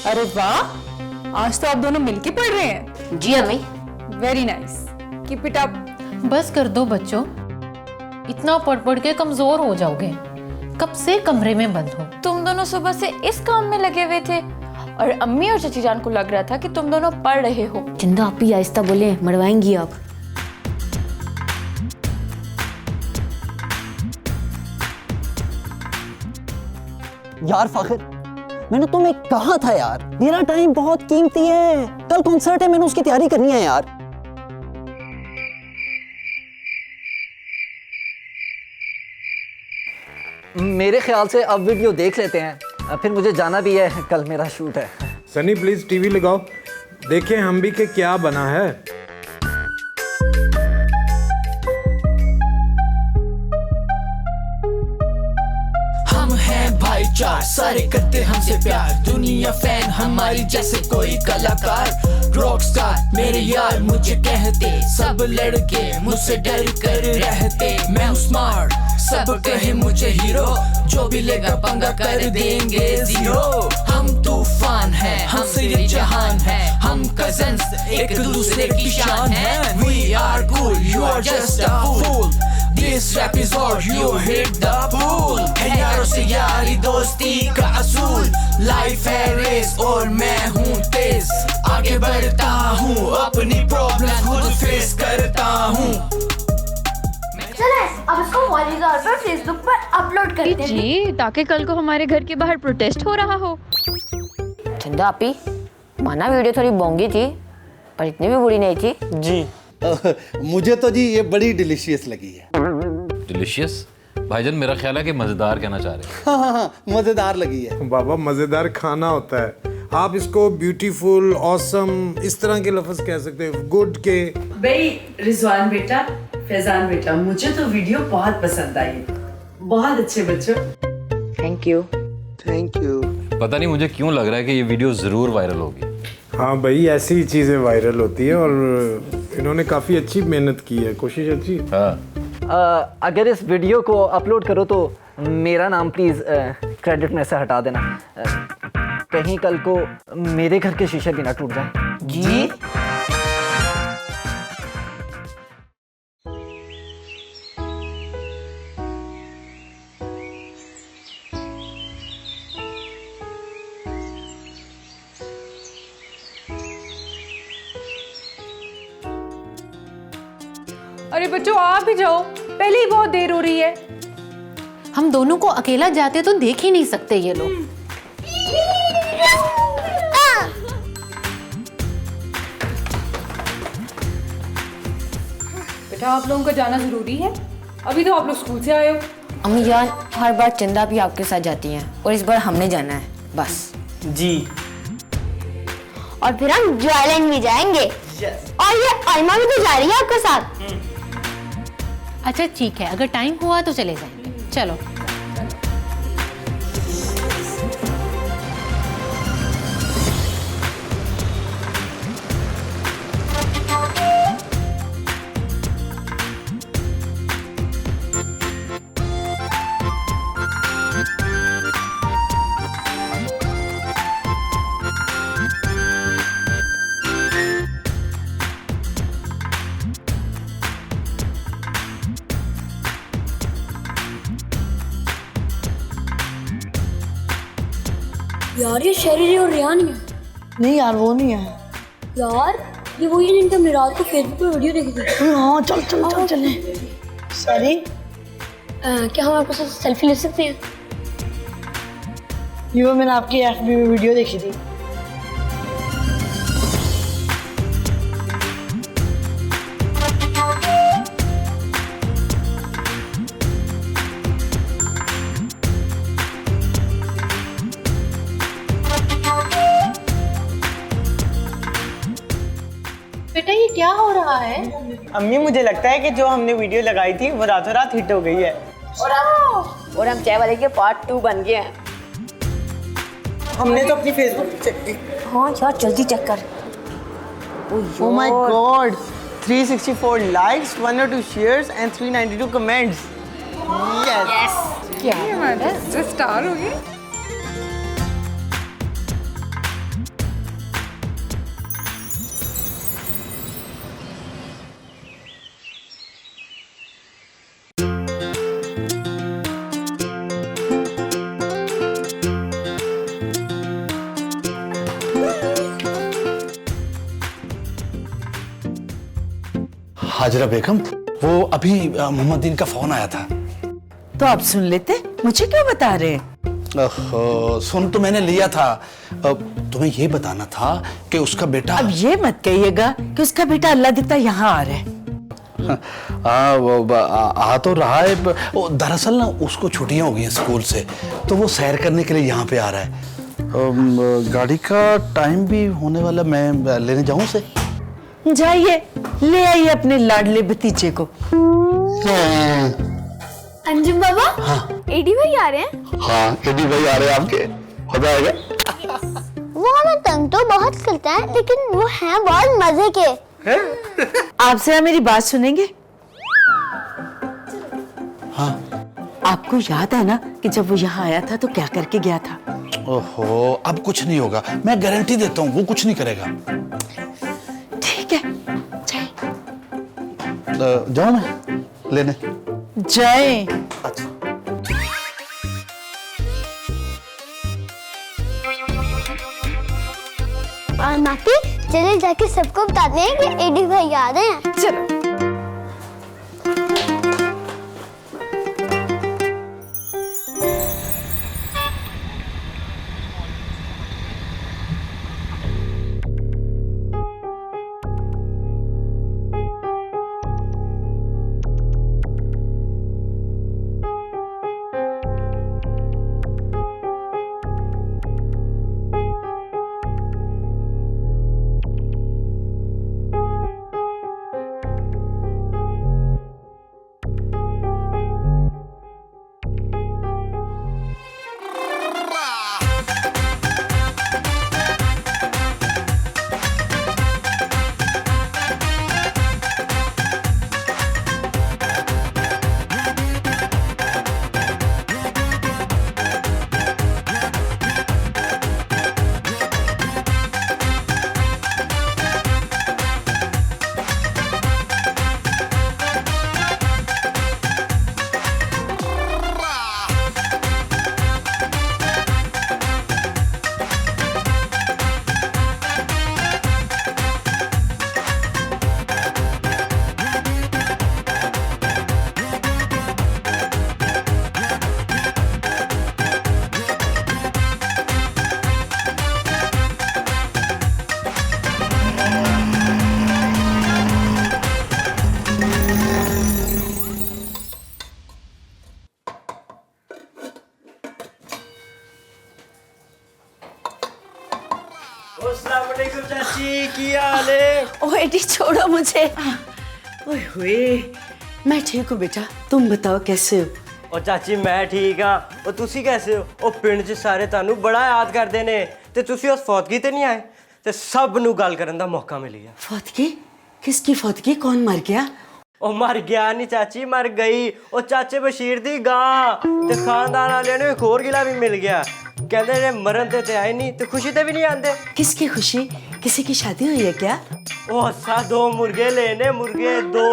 अरे वाह, आज तो आप दोनों मिलके पढ़ रहे हैं। जी अम्मी। Very nice, keep it up. बस कर दो बच्चों, इतना पढ़ पढ़ के कमजोर हो जाओगे। कब से कमरे में बंद हो। तुम दोनों सुबह से इस काम में लगे हुए थे और अम्मी और चाची जान को लग रहा था कि तुम दोनों पढ़ रहे हो। चंदा आप ही आहिस्ता बोले, मरवाएंगी आप। यार फाखिर, मैंने तुम्हें कहा था यार, मेरा टाइम बहुत कीमती है। कल कॉन्सर्ट है, मैंने उसकी तैयारी करनी है यार। मेरे ख्याल से अब वीडियो देख लेते हैं, फिर मुझे जाना भी है, कल मेरा शूट है। सनी प्लीज टीवी लगाओ, देखें हम भी के क्या बना है। हम हैं भाईचार, सारे करते हमसे प्यार। दुनिया फैन हमारी जैसे कोई कलाकार। रॉक स्टार मेरे यार मुझे कहते, सब लड़के मुझसे डर कर रहते। मैं हूँ स्मार्ट, सब कहे मुझे हीरो, जो भी लेगा पंगा कर देंगे जीरो। हम तूफान हैं, हमसे ये जहान है, हम कजन्स एक दूसरे की शान है। We are cool, you are just a fool. This rap is hard, you hit the pool. है यारों से यारी दोस्ती का असूल। लाइफ है रेस और मैं हूँ तेज, आगे बढ़ता हूँ, अपनी प्रॉब्लम खुद फेस करता हूँ। अब इसको वॉलीबॉल पर फेसबुक पर अपलोड करते हैं जी, ताकि कल को हमारे घर के बाहर प्रोटेस्ट हो रहा हो। चंदा आपी, माना वीडियो थोड़ी बोंगी थी, पर इतनी भी बुरी नहीं थी। जी मुझे तो जी ये बड़ी डिलीशियस लगी है। डिलीशियस? भाईजान मेरा ख्याल है कि मजेदार कहना चाह रहे हैं। हाँ, मजेदार लगी है। बाबा मजेदार खाना होता है, आप इसको ब्यूटीफुल, ऑसम इस तरह के लफ्ज कह सकते हैं, गुड के। भाई रिजवान बेटा, फैजान बेटा, मुझे तो वीडियो बहुत पसंद आई, बहुत अच्छे बच्चों। Thank you. Thank you. पता नहीं मुझे क्यों लग रहा है कि ये वीडियो जरूर वायरल होगी। हाँ भाई, ऐसी ही चीजें वायरल होती है और इन्होंने काफी अच्छी मेहनत की है, कोशिश अच्छी। हाँ। अगर इस वीडियो को अपलोड करो तो मेरा नाम प्लीज क्रेडिट में से हटा देना। कहीं कल को मेरे घर के शीशे भी ना टूट जाए। जी अरे बच्चों आप भी जाओ, पहले ही बहुत देर हो रही है। हम दोनों को अकेला जाते तो देख ही नहीं सकते ये लोग। बेटा आप लोगों का जाना जरूरी है, अभी तो आप लोग स्कूल से आए हो। अम्मी जान, हर बार चंदा भी आपके साथ जाती हैं और इस बार हमने जाना है बस। जी। और फिर हम ज्वाइलैंड भी जाएंगे। और ये आयमा भी तो जा रही है आपके साथ। अच्छा ठीक है, अगर टाइम हुआ तो चले जाएंगे। चलो। यार ये शेरी और रियान है। नहीं यार वो नहीं है यार ये वही है जिनका हमने रात को फेसबुक पे वीडियो देखी थी। हाँ चल चल चल चले। सॉरी, क्या हम आपके साथ सेल्फी ले सकते हैं? ये वो मैंने आपकी एफबी में वीडियो देखी थी। बेटा ये क्या हो रहा है? अम्मी मुझे लगता है कि जो हमने वीडियो लगाई थी वो रातों रात हिट हो गई है। और हम चाय वाले के पार्ट 2 बन गए हैं। हमने तो अपनी फेसबुक चेक की। हाँ यार जल्दी चेक कर। Oh my God, 364 likes, 102 shares and 392 comments. Yes. क्या स्टार हो गए। हाजरा बेगम, वो अभी मोहम्मदीन का फोन आया था। तो आप सुन लेते, मुझे क्यों बता रहे हैं? सुन तो मैंने लिया था। तुम्हें ये बताना था कि उसका बेटा। अब ये मत कहिएगा कि उसका बेटा अल्लाह दिखता यहाँ आ रहा है। आ तो रहा है। दरअसल ना उसको छुट्टियां हो गई हैं स्कूल से, तो वो सैर करने के लिए यहाँ पे आ रहा है। गाड़ी का टाइम भी होने वाला, मैं लेने जाऊं उसे? जाइए ले आइए अपने लाडले भतीजे को। अंजुम बाबा, हाँ एडी भाई आ रहे हैं? हाँ, एडी भाई आ रहे हैं आपके, हो जाएगा। वो हमें तंग तो बहुत करते हैं, लेकिन वो हैं बहुत मजे के। आपसे ना मेरी बात सुनेंगे? हाँ। आपको याद है ना कि जब वो यहाँ आया था तो क्या करके गया था? ओहो, अब कुछ नहीं होगा, मैं गारंटी देता हूँ, वो कुछ नहीं करेगा। ठीक है, जाऊँ मैं लेने? जाए। और माफी, चले जाके सबको बताते हैं कि एडी भाई आ रहे हैं। चलो। चाची की हाल है? ओ एडी छोड़ो मुझे। ओए होए, मैं ठीक हूँ बेटा, तुम बताओ कैसे हो? ओ चाची मैं ठीक हाँ। ओ तुसी कैसे हो? ओ पिंड च सारे तानू बड़ा याद करदे ने ते तुसी उस फौतगी ते नहीं आए ते सब नू गल करन दा मौका मिल गया। फौतगी? किसकी फौतगी? कौन मर गया? ओ मर गया नहीं चाची, मर गई। ओ चाचे बशीर दी गां ते खानदान वाले ने एक होर गिला भी मिल गया। कहते ने मरन ते आए नहीं ते खुशी ते भी नहीं आंदे। किसकी खुशी? किसी की शादी हुई है क्या? ओ हसा 2 मुर्गे लेने, मुर्गे 2।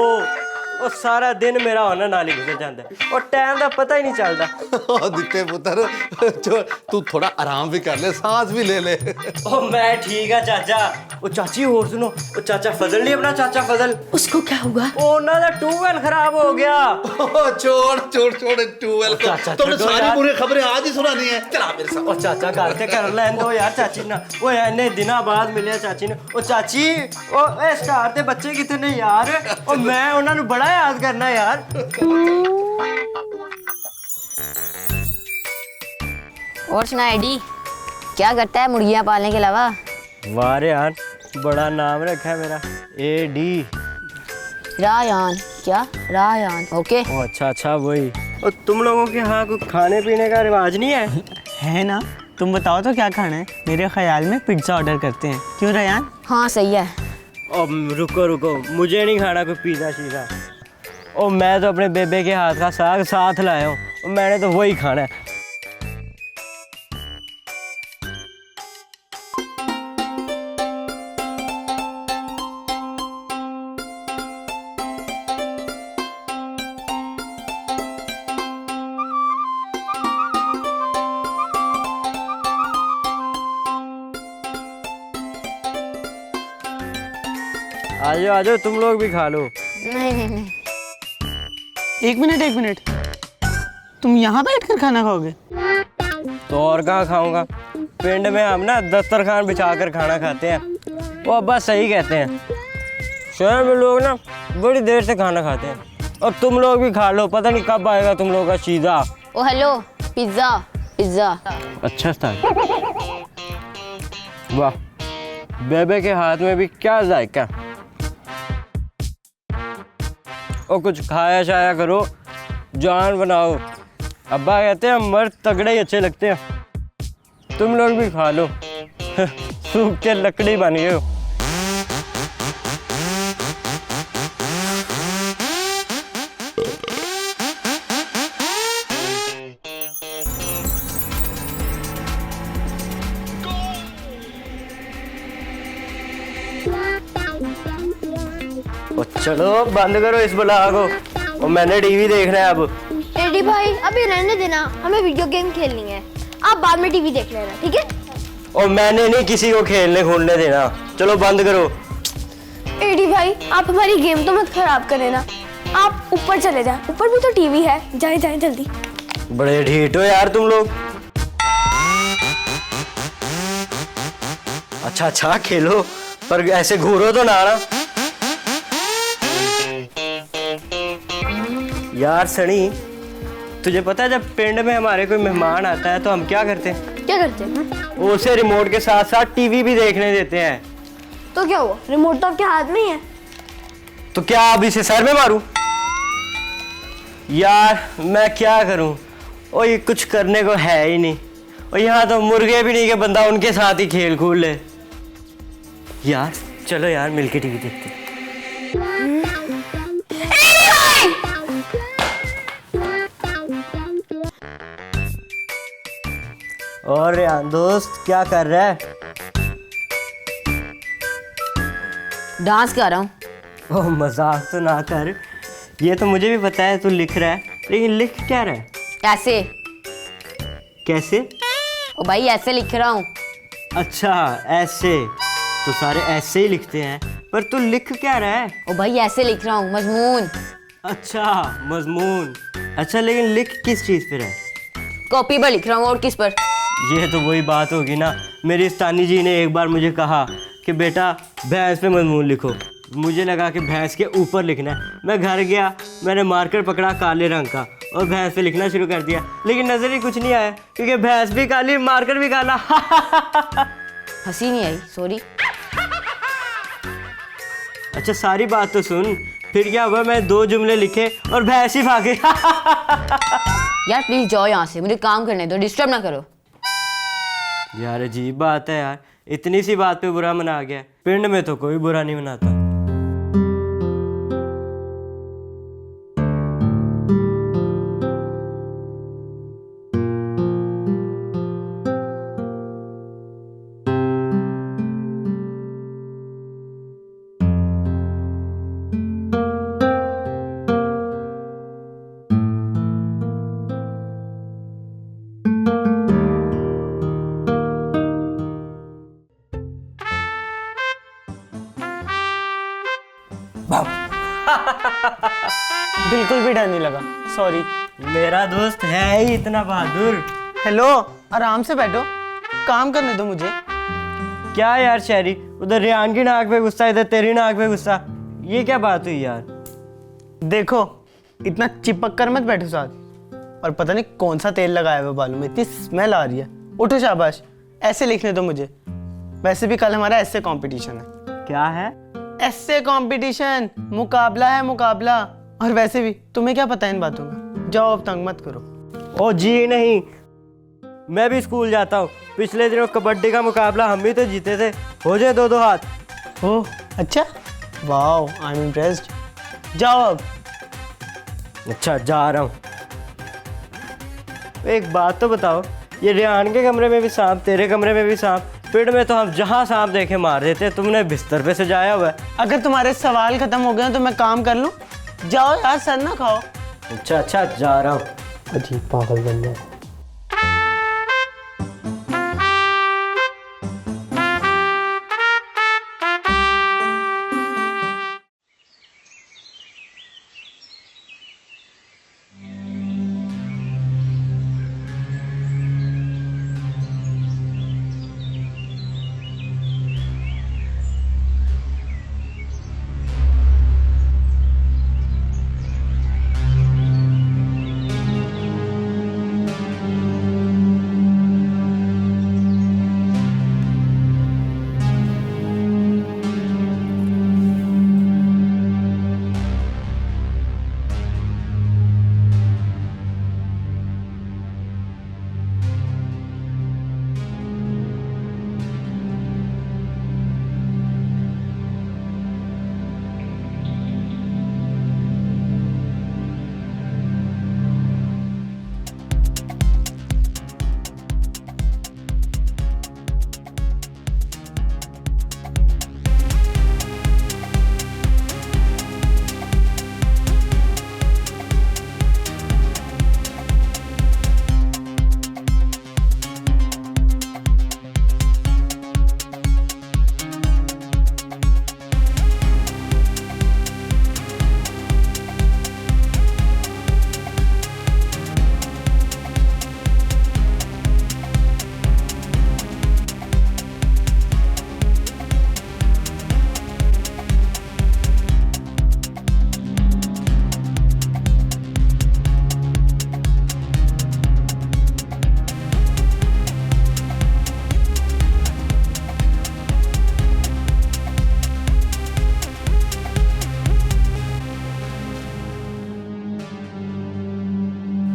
ओ सारा दिन मेरा होना नाल ही गुजर जाता है और टाइम का पता ही नहीं चलता। दिते पुत्र, तू थोड़ा आराम भी कर ले, सांस भी ले ले। ओ मैं ठीक है चाचा। ओ चाची और सुनो, ओ चाचा फजल नहीं अपना चाचा फजल, उसको क्या हुआ? ओ ना दा ट्यूबवेल खराब हो गया। छोड़ छोड़ छोड़ ट्यूबवेल को, तुमने सारी बुरी खबरें आज ही सुनानी है। चला मेरे साथ। ओ चाचा गल ते कर लैन दो यार चाची ना। ओ इन्ने दिनों बाद मिले चाची ने। ओ चाची, ओ ए स्टार दे बच्चे कितने ने यार? ओ मैं उन्हां नू बड़ा याद करना यार। और सुना एडी, क्या करता है मुर्गियां पालने के अलावा? वाह रे यार, बड़ा नाम रखा है मेरा, एडी। रायान? क्या रायान? ओके। ओ अच्छा अच्छा वही। और तुम लोगों के यहाँ कुछ खाने पीने का रिवाज नहीं है? है ना, तुम बताओ तो क्या खाना है? मेरे ख्याल में पिज्ज़ा ऑर्डर करते हैं, क्यों रायान? हाँ सही है। ओ रुको रुको, मुझे नहीं खाना कोई पिज़्ज़ा शीज़ा। ओ मैं तो अपने बेबे के हाथ का साग साथ लाया हूँ, मैंने तो वही खाना है। आ जाओ तुम लोग भी खा लो। नहीं नहीं नहीं। एक मिनट, तुम यहाँ बैठकर खाना खाओगे? तो और कहाँ खाऊंगा? पिंड में हम ना दस्तरखान बिछाकर खाना खाते हैं। वो अब्बा सही कहते हैं, शहर में लोग ना बड़ी देर से खाना खाते हैं। और तुम लोग भी खा लो, पता नहीं कब आएगा तुम लोगों का शीजा। ओ हेलो, पिज्जा पिज्जा। अच्छा था। वाह, बेबे के हाथ में भी क्या जायका। और कुछ खाया शाया करो, जान बनाओ। अब्बा कहते हैं मर्द तगड़े ही अच्छे लगते हैं। तुम लोग भी खा लो। सूख के लकड़ी बन गए हो। चलो बंद करो इस ब्लॉग को, और मैंने टीवी देखना है अब। एडी भाई अभी रहने देना, हमें वीडियो गेम खेलनी है। आप बाद में टीवी देख लेना, ठीक है? और मैंने नहीं किसी को खेलने खोलने देना। चलो बंद करो। एडी भाई आप हमारी गेम तो मत खराब करें ना। आप ऊपर चले जाएं, ऊपर भी तो टीवी है। जाएं जाएं जल्दी। बड़े ढीठ हो यार तुम लोग। अच्छा खेलो, पर ऐसे घूरो तो ना। यार सनी, तुझे पता है जब पिंड में हमारे कोई मेहमान आता है तो हम क्या करते हैं? क्या करते हैं? उसे रिमोट के साथ साथ टीवी भी देखने देते हैं। तो क्या हुआ, रिमोट तो आपके हाथ में ही है। तो क्या अब इसे सर में मारूं? यार मैं क्या करूं, और ये कुछ करने को है ही नहीं। और यहाँ तो मुर्गे भी नहीं कि बंदा उनके साथ ही खेल कूद ले। यार चलो यार मिलके टीवी देखते हैं। और यार दोस्त क्या कर रहा है? डांस कर रहा हूँ। ओह मजाक तो ना कर, ये तो मुझे भी पता है तू लिख रहा है, लेकिन लिख क्या रहा है? ऐसे। कैसे? ओ भाई ऐसे लिख रहा हूँ। अच्छा ऐसे, तो सारे ऐसे ही लिखते हैं, पर तू लिख क्या रहा है? ओ भाई ऐसे लिख रहा हूँ, मजमून। अच्छा मजमून। अच्छा लेकिन लिख किस चीज़ पर है? कॉपी पर लिख रहा हूँ, और किस पर? ये तो वही बात होगी ना, मेरी स्तानी जी ने एक बार मुझे कहा कि बेटा भैंस पे मजमून लिखो। मुझे लगा कि भैंस के ऊपर लिखना है। मैं घर गया, मैंने मार्कर पकड़ा काले रंग का और भैंस पे लिखना शुरू कर दिया, लेकिन नजर ही कुछ नहीं आया क्योंकि भैंस भी काली, मार्कर भी काला। हंसी नहीं आई, सॉरी। अच्छा सारी बात तो सुन, फिर क्या हुआ, मैं 2 जुमले लिखे और भैंस ही भागे। यार प्लीज जाओ यहाँ से, मुझे काम करने दो, डिस्टर्ब ना करो। यार अजीब बात है यार, इतनी सी बात पे बुरा मना गया। पिंड में तो कोई बुरा नहीं मनाता। बिल्कुल भी डर नहीं लगा, सॉरी। मेरा दोस्त है ही इतना बहादुर। हेलो, आराम से बैठो, काम करने दो मुझे। क्या यार शहरी, उधर रेहान की नाक पे गुस्सा, इधर तेरी नाक पे गुस्सा, ये क्या बात हुई यार? देखो इतना चिपक कर मत बैठो साथ, और पता नहीं कौन सा तेल लगाया हुआ बालों में, इतनी स्मेल आ रही है। उठो शाबाश, ऐसे लिखने दो मुझे। वैसे भी कल हमारा ऐसे कंपटीशन है। क्या है? ऐसे कंपटीशन, मुकाबला है, मुकाबला। और वैसे भी तुम्हें क्या पता है इन बातों का, जाओ अब तंग मत करो। ओ जी नहीं, मैं भी स्कूल जाता हूँ। पिछले दिनों कबड्डी का मुकाबला हम भी तो जीते थे, हो जाए 2-2 हाथ। ओह अच्छा, वाओ आई एम इम्प्रेस्ड। जाओ अब। अच्छा जा रहा हूँ। एक बात तो बताओ, ये रेहान के कमरे में भी सांप, तेरे कमरे में भी सांप, पिंड में तो हम जहाँ सांप देखे मार देते, तुमने बिस्तर पे सजाया हुआ है। अगर तुम्हारे सवाल खत्म हो गए तो मैं काम कर लूँ? जाओ यार, सर ना खाओ। अच्छा जा रहा हूँ। अजीब पागल बन गया।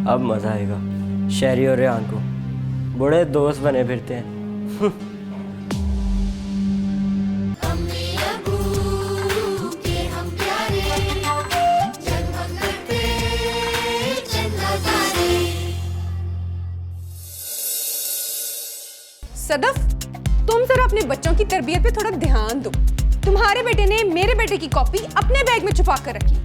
अब मज़ा आएगा। शहरी और रेहान को बड़े दोस्त बने फिरते हैं। सदफ, तुम जरा अपने बच्चों की तरबियत पे थोड़ा ध्यान दो। तुम्हारे बेटे ने मेरे बेटे की कॉपी अपने बैग में छुपा कर रखी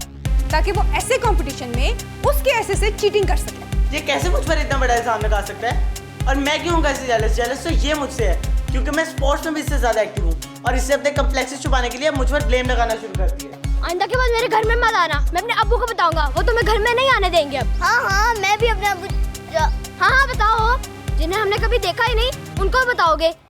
ताकि वो ऐसे कंपटीशन में उसके ऐसे से चीटिंग कर सके। ये कैसे मुझ पर इतना बड़ा इल्जाम लगा सकता है? और मैं क्यों हूँ ऐसे जेलस? जेलस तो ये मुझसे है क्योंकि मैं स्पोर्ट्स में भी इससे ज्यादा एक्टिव हूँ और इससे अपने कम्प्लेक्सेस छुपाने के लिए मुझ पर ब्लेम लगाना शुरू कर दिया। आइंदा के बाद मेरे घर में मत आना, मैं अपने अब्बू को बताऊंगा, वो तुम्हें घर में नहीं आने देंगे अब। हाँ, मैं भी अपने अब्बू। हाँ बताओ, जिन्हें हमने कभी देखा ही नहीं उनको बताओगे